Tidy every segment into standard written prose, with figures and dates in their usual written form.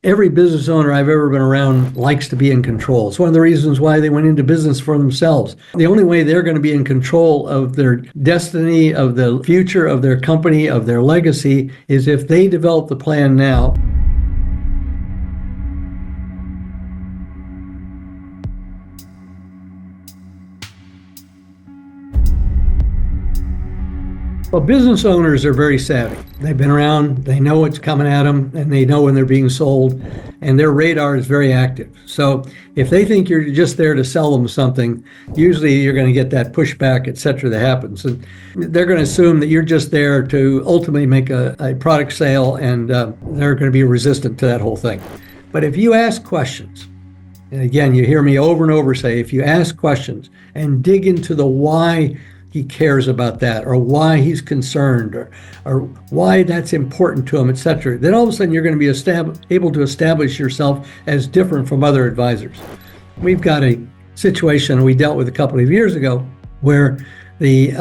Every business owner I've ever been around likes to be in control. It's one of the reasons why they went into business for themselves. The only way they're going to be in control of their destiny, of the future of their company, of their legacy, is if they develop the plan now. Well, business owners are very savvy. They've been around, they know what's coming at them, and they know when they're being sold, and their radar is very active. So if they think you're just there to sell them something, usually you're going to get that pushback, et cetera, that happens. And they're going to assume that you're just there to ultimately make a product sale, and they're going to be resistant to that whole thing. But if you ask questions, and again, you hear me over and over say, if you ask questions and dig into the why he cares about that, or why he's concerned, or why that's important to him, et cetera, then all of a sudden you're going to be able to establish yourself as different from other advisors. We've got a situation we dealt with a couple of years ago where the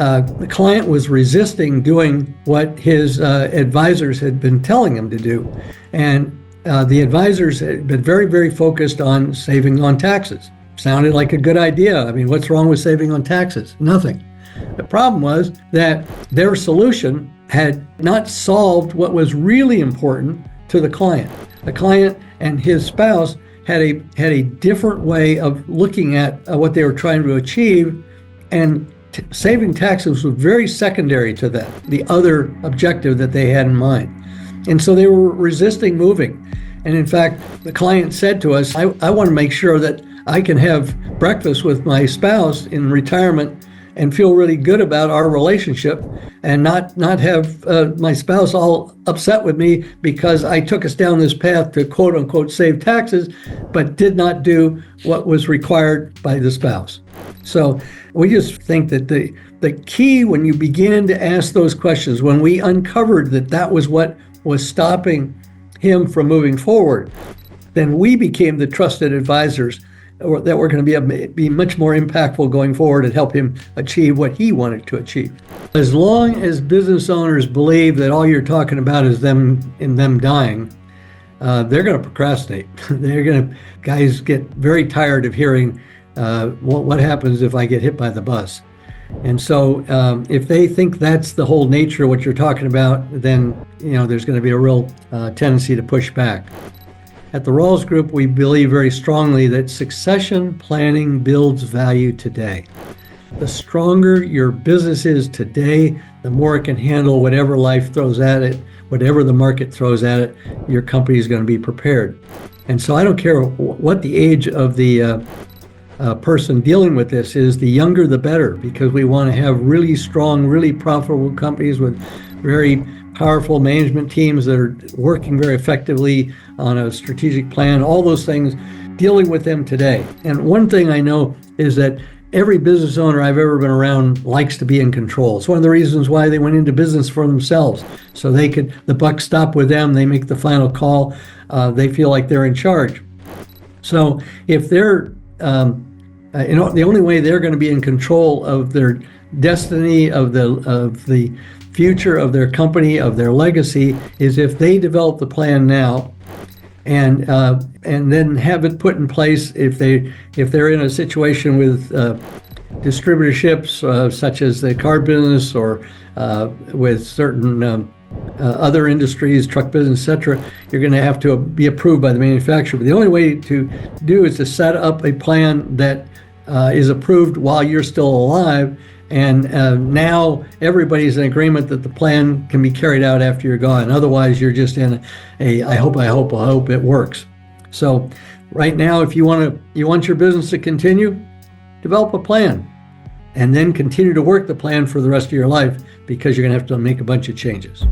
client was resisting doing what his advisors had been telling him to do. And the advisors had been very, very focused on saving on taxes. Sounded like a good idea. I mean, what's wrong with saving on taxes? Nothing. The problem was that their solution had not solved what was really important to the client. The client and his spouse had a different way of looking at what they were trying to achieve, and saving taxes was very secondary to that, the other objective that they had in mind. And so they were resisting moving. And in fact, the client said to us, I want to make sure that I can have breakfast with my spouse in retirement and feel really good about our relationship, and not have my spouse all upset with me because I took us down this path to quote unquote save taxes, but did not do what was required by the spouse. So we just think that the key, when you begin to ask those questions, when we uncovered that was what was stopping him from moving forward, then we became the trusted advisors that were going to be much more impactful going forward and help him achieve what he wanted to achieve. As long as business owners believe that all you're talking about is them dying, they're going to procrastinate. Guys get very tired of hearing what happens if I get hit by the bus. And so if they think that's the whole nature of what you're talking about, then there's going to be a real tendency to push back. At the Rawls Group, we believe very strongly that succession planning builds value today. The stronger your business is today, the more it can handle whatever life throws at it, whatever the market throws at it, your company is going to be prepared. And so I don't care what the age of the person dealing with this is, the younger the better, because we want to have really strong, really profitable companies with very powerful management teams that are working very effectively on a strategic plan, all those things, dealing with them today. And one thing I know is that every business owner I've ever been around likes to be in control. It's one of the reasons why they went into business for themselves. So the buck stop with them, they make the final call, they feel like they're in charge. So if they're, the only way they're going to be in control of their destiny, of the future of their company, of their legacy, is if they develop the plan now, and then have it put in place. If they're in a situation with distributorships, such as the car business, or with certain other industries, truck business, etc., you're going to have to be approved by the manufacturer. But the only way to do is to set up a plan that is approved while you're still alive. And now everybody's in agreement that the plan can be carried out after you're gone. Otherwise, you're just in I hope it works. So right now, if you want your business to continue, develop a plan, and then continue to work the plan for the rest of your life, because you're going to have to make a bunch of changes.